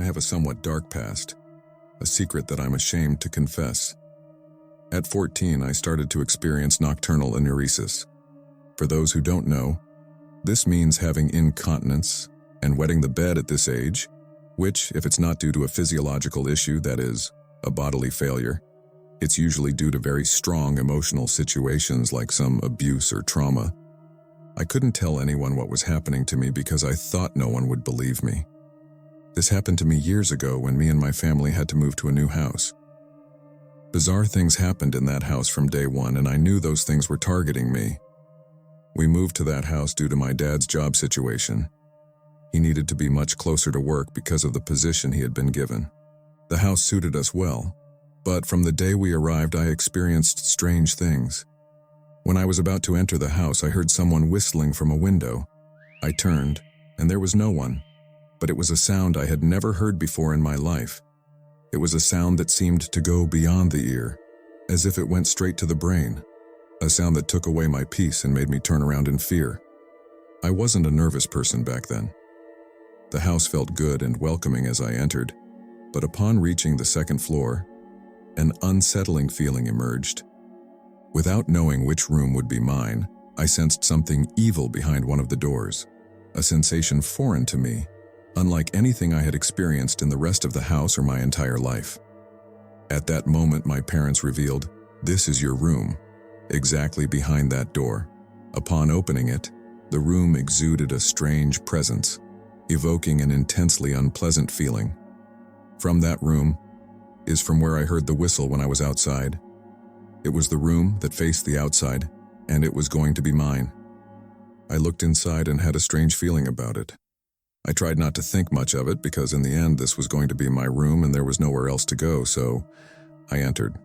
I have a somewhat dark past, a secret that I'm ashamed to confess. At 14, I started to experience nocturnal enuresis. For those who don't know, this means having incontinence and wetting the bed at this age, which, if it's not due to a physiological issue, that is, a bodily failure, it's usually due to very strong emotional situations like some abuse or trauma. I couldn't tell anyone what was happening to me because I thought no one would believe me. This happened to me years ago when me and my family had to move to a new house. Bizarre things happened in that house from day one, and I knew those things were targeting me. We moved to that house due to my dad's job situation. He needed to be much closer to work because of the position he had been given. The house suited us well, but from the day we arrived I experienced strange things. When I was about to enter the house, I heard someone whistling from a window. I turned, and there was no one, but it was a sound I had never heard before in my life. It was a sound that seemed to go beyond the ear, as if it went straight to the brain, a sound that took away my peace and made me turn around in fear. I wasn't a nervous person back then. The house felt good and welcoming as I entered, but upon reaching the second floor, an unsettling feeling emerged. Without knowing which room would be mine, I sensed something evil behind one of the doors, a sensation foreign to me, unlike anything I had experienced in the rest of the house or my entire life. At that moment, my parents revealed, "This is your room," exactly behind that door. Upon opening it, the room exuded a strange presence, evoking an intensely unpleasant feeling. From that room is from where I heard the whistle when I was outside. It was the room that faced the outside, and it was going to be mine. I looked inside and had a strange feeling about it. I tried not to think much of it because in the end this was going to be my room and there was nowhere else to go, so I entered.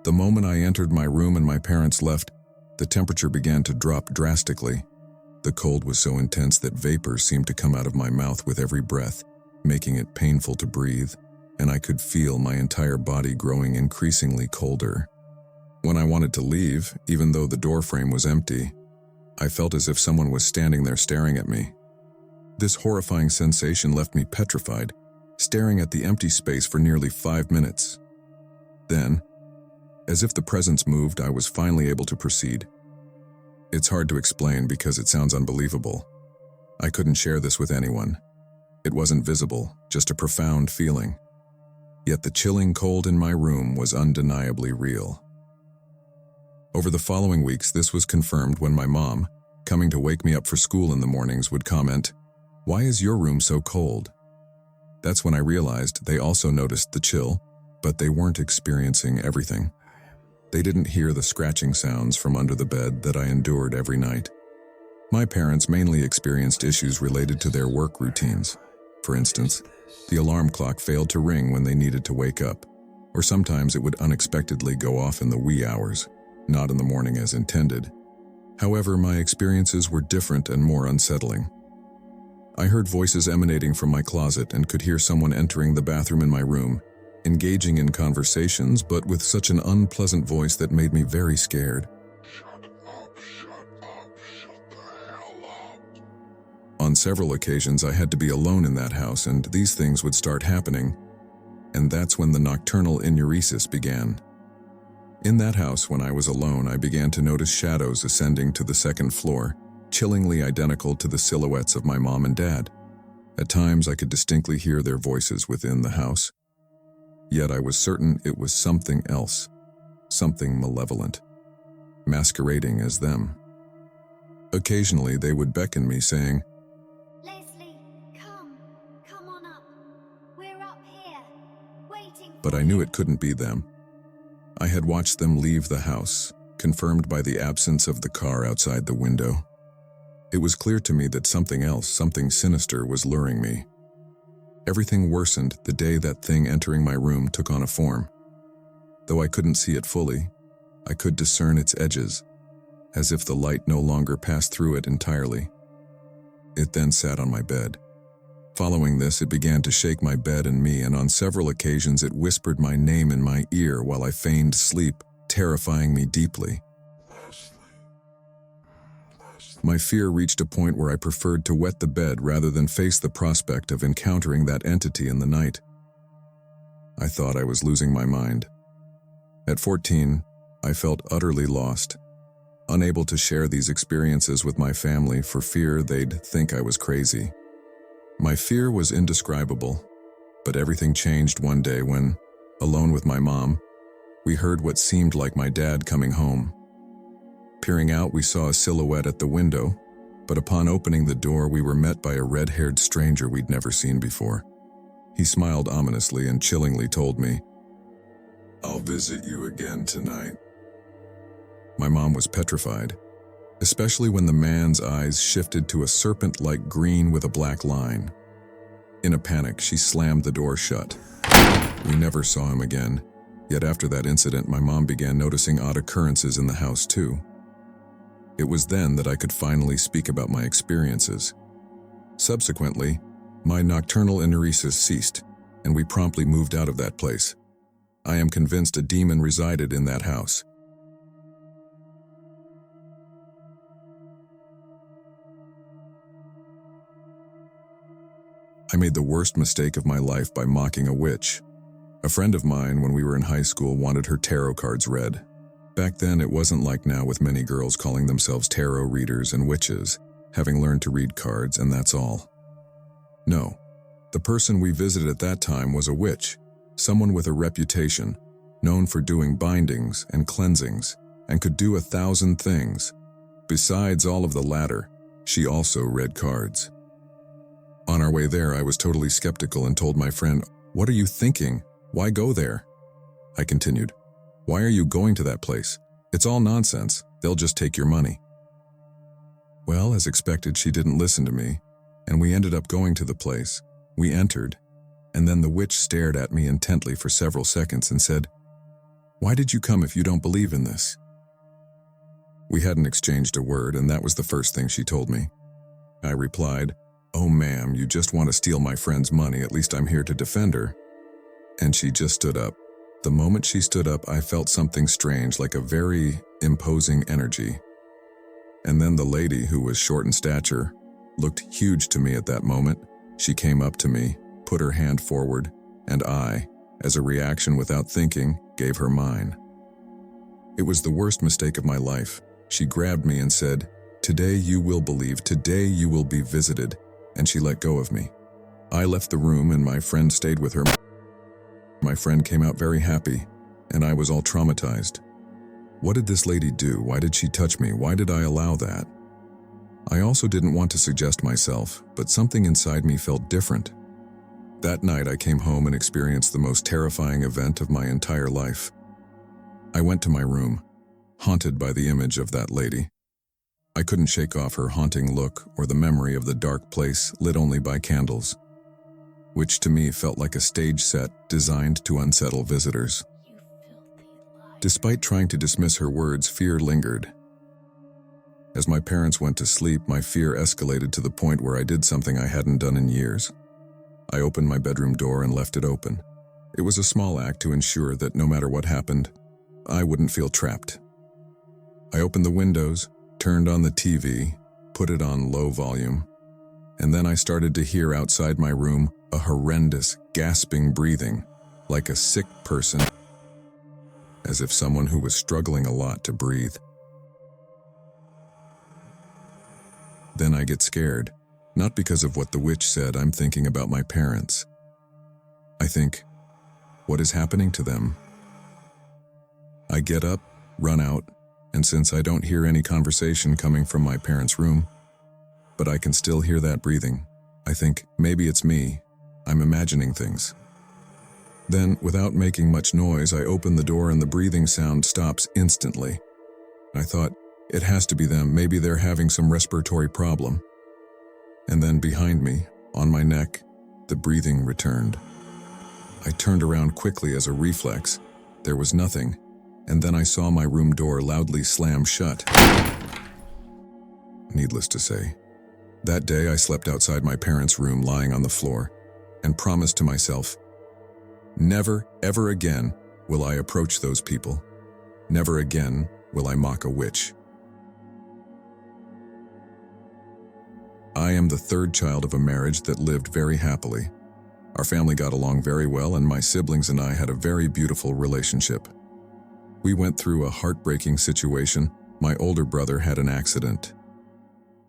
The moment I entered my room and my parents left, the temperature began to drop drastically. The cold was so intense that vapors seemed to come out of my mouth with every breath, making it painful to breathe, and I could feel my entire body growing increasingly colder. When I wanted to leave, even though the door frame was empty, I felt as if someone was standing there staring at me. This horrifying sensation left me petrified, staring at the empty space for nearly 5 minutes. Then, as if the presence moved, I was finally able to proceed. It's hard to explain because it sounds unbelievable. I couldn't share this with anyone. It wasn't visible, just a profound feeling. Yet the chilling cold in my room was undeniably real. Over the following weeks, this was confirmed when my mom, coming to wake me up for school in the mornings, would comment, "Why is your room so cold?" That's when I realized they also noticed the chill, but they weren't experiencing everything. They didn't hear the scratching sounds from under the bed that I endured every night. My parents mainly experienced issues related to their work routines. For instance, the alarm clock failed to ring when they needed to wake up, or sometimes it would unexpectedly go off in the wee hours, not in the morning as intended. However, my experiences were different and more unsettling. I heard voices emanating from my closet and could hear someone entering the bathroom in my room, engaging in conversations, but with such an unpleasant voice that made me very scared. Shut the hell up. On several occasions, I had to be alone in that house, and these things would start happening, and that's when the nocturnal enuresis began. In that house, when I was alone, I began to notice shadows ascending to the second floor, chillingly identical to the silhouettes of my mom and dad. At times, I could distinctly hear their voices within the house. Yet I was certain it was something else, something malevolent, masquerading as them. Occasionally, they would beckon me, saying, "Leslie, come on up. We're up here, waiting for but I knew it couldn't be them. I had watched them leave the house, confirmed by the absence of the car outside the window. It was clear to me that something else, something sinister, was luring me. Everything worsened the day that thing entering my room took on a form. Though I couldn't see it fully, I could discern its edges, as if the light no longer passed through it entirely. It then sat on my bed. Following this, it began to shake my bed and me, and on several occasions it whispered my name in my ear while I feigned sleep, terrifying me deeply. Leslie. My fear reached a point where I preferred to wet the bed rather than face the prospect of encountering that entity in the night. I thought I was losing my mind. At 14, I felt utterly lost, unable to share these experiences with my family for fear they'd think I was crazy. My fear was indescribable, but everything changed one day when, alone with my mom, we heard what seemed like my dad coming home. Peering out, we saw a silhouette at the window, but upon opening the door, we were met by a red-haired stranger we'd never seen before. He smiled ominously and chillingly told me, "I'll visit you again tonight." My mom was petrified, especially when the man's eyes shifted to a serpent-like green with a black line. In a panic, she slammed the door shut. We never saw him again, yet after that incident, my mom began noticing odd occurrences in the house too. It was then that I could finally speak about my experiences. Subsequently, my nocturnal enuresis ceased, and we promptly moved out of that place. I am convinced a demon resided in that house. I made the worst mistake of my life by mocking a witch. A friend of mine, when we were in high school, wanted her tarot cards read. Back then, it wasn't like now with many girls calling themselves tarot readers and witches, having learned to read cards, and that's all. No, the person we visited at that time was a witch, someone with a reputation, known for doing bindings and cleansings, and could do 1,000 things. Besides all of the latter, she also read cards. On our way there, I was totally skeptical and told my friend, "What are you thinking? Why go there?" I continued, "Why are you going to that place? It's all nonsense. They'll just take your money." Well, as expected, she didn't listen to me, and we ended up going to the place. We entered, and then the witch stared at me intently for several seconds and said, "Why did you come if you don't believe in this?" We hadn't exchanged a word, and that was the first thing she told me. I replied, "Oh, ma'am, you just want to steal my friend's money. At least I'm here to defend her." And she just stood up. The moment she stood up, I felt something strange, like a very imposing energy. And then the lady, who was short in stature, looked huge to me at that moment. She came up to me, put her hand forward, and I, as a reaction without thinking, gave her mine. It was the worst mistake of my life. She grabbed me and said, "Today you will believe, today you will be visited," and she let go of me. I left the room and my friend stayed with her. My friend came out very happy, and I was all traumatized. What did this lady do? Why did she touch me? Why did I allow that? I also didn't want to suggest myself, but something inside me felt different. That night I came home and experienced the most terrifying event of my entire life. I went to my room, haunted by the image of that lady. I couldn't shake off her haunting look or the memory of the dark place lit only by candles, which to me felt like a stage set designed to unsettle visitors. Despite trying to dismiss her words, fear lingered. As my parents went to sleep, my fear escalated to the point where I did something I hadn't done in years. I opened my bedroom door and left it open. It was a small act to ensure that no matter what happened, I wouldn't feel trapped. I opened the windows, turned on the TV, put it on low volume, and then I started to hear outside my room a horrendous, gasping breathing, like a sick person, as if someone who was struggling a lot to breathe. Then I get scared, not because of what the witch said. I'm thinking about my parents. I think, what is happening to them? I get up, run out, and since I don't hear any conversation coming from my parents' room, but I can still hear that breathing, I think, maybe it's me. I'm imagining things. Then, without making much noise, I open the door and the breathing sound stops instantly. I thought, it has to be them. Maybe they're having some respiratory problem. And then behind me, on my neck, the breathing returned. I turned around quickly as a reflex. There was nothing, and then I saw my room door loudly slam shut. Needless to say, that day I slept outside my parents' room lying on the floor and promised to myself, never, ever again will I approach those people. Never again will I mock a witch. I am the third child of a marriage that lived very happily. Our family got along very well, and my siblings and I had a very beautiful relationship. We went through a heartbreaking situation. My older brother had an accident.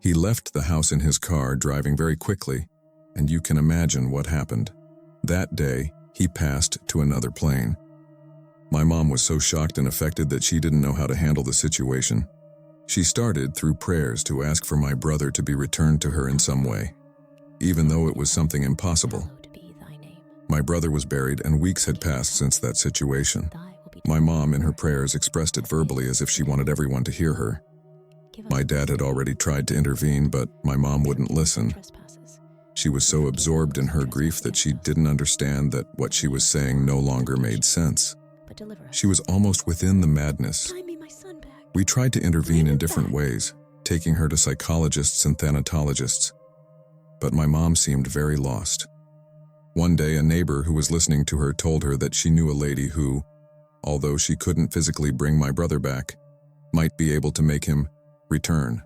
He left the house in his car, driving very quickly, and you can imagine what happened. That day, he passed to another plane. My mom was so shocked and affected that she didn't know how to handle the situation. She started, through prayers, to ask for my brother to be returned to her in some way, even though it was something impossible. My brother was buried, and weeks had passed since that situation. My mom, in her prayers, expressed it verbally as if she wanted everyone to hear her. My dad had already tried to intervene, but my mom wouldn't listen. She was so absorbed in her grief that she didn't understand that what she was saying no longer made sense. She was almost within the madness. We tried to intervene in different ways, taking her to psychologists and thanatologists, but my mom seemed very lost. One day, a neighbor who was listening to her told her that she knew a lady who, although she couldn't physically bring my brother back, might be able to make him return.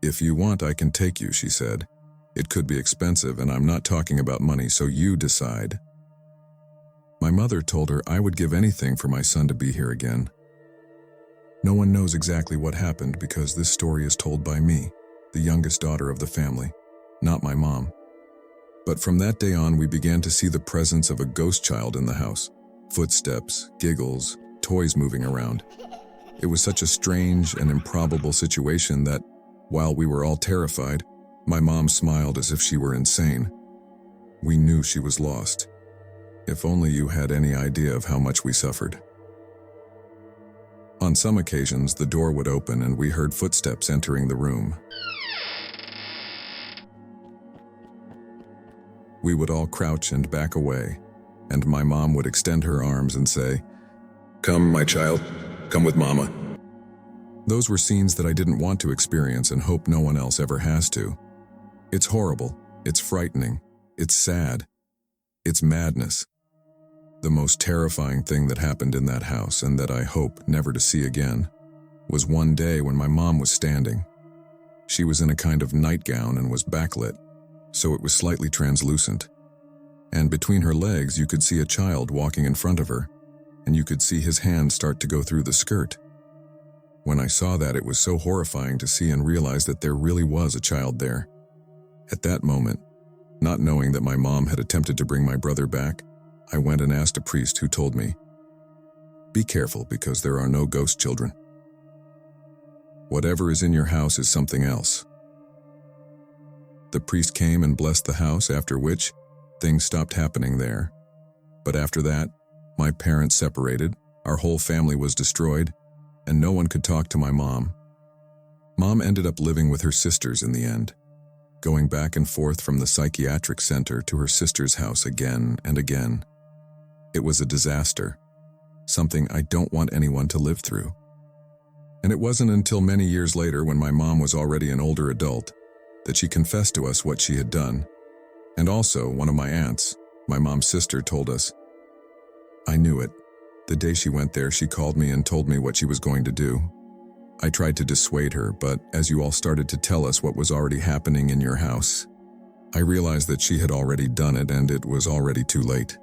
"If you want, I can take you," she said. "It could be expensive, and I'm not talking about money, so you decide." My mother told her I would give anything for my son to be here again. No one knows exactly what happened because this story is told by me, the youngest daughter of the family, not my mom. But from that day on, we began to see the presence of a ghost child in the house. Footsteps, giggles, toys moving around. It was such a strange and improbable situation that, while we were all terrified, my mom smiled as if she were insane. We knew she was lost. If only you had any idea of how much we suffered. On some occasions, the door would open and we heard footsteps entering the room. We would all crouch and back away, and my mom would extend her arms and say, "Come, my child, come with Mama." Those were scenes that I didn't want to experience and hope no one else ever has to. It's horrible, it's frightening, it's sad, it's madness. The most terrifying thing that happened in that house, and that I hope never to see again, was one day when my mom was standing. She was in a kind of nightgown and was backlit, so it was slightly translucent. And between her legs you could see a child walking in front of her, and you could see his hand start to go through the skirt. When I saw that, it was so horrifying to see and realize that there really was a child there. At that moment, not knowing that my mom had attempted to bring my brother back, I went and asked a priest, who told me, "Be careful, because there are no ghost children. Whatever is in your house is something else." The priest came and blessed the house, after which things stopped happening there. But after that, my parents separated, our whole family was destroyed, and no one could talk to my mom. Mom ended up living with her sisters in the end, going back and forth from the psychiatric center to her sister's house again and again. It was a disaster, something I don't want anyone to live through. And it wasn't until many years later, when my mom was already an older adult, that she confessed to us what she had done. And also, one of my aunts, my mom's sister, told us, "I knew it. The day she went there, she called me and told me what she was going to do. I tried to dissuade her, but as you all started to tell us what was already happening in your house, I realized that she had already done it and it was already too late."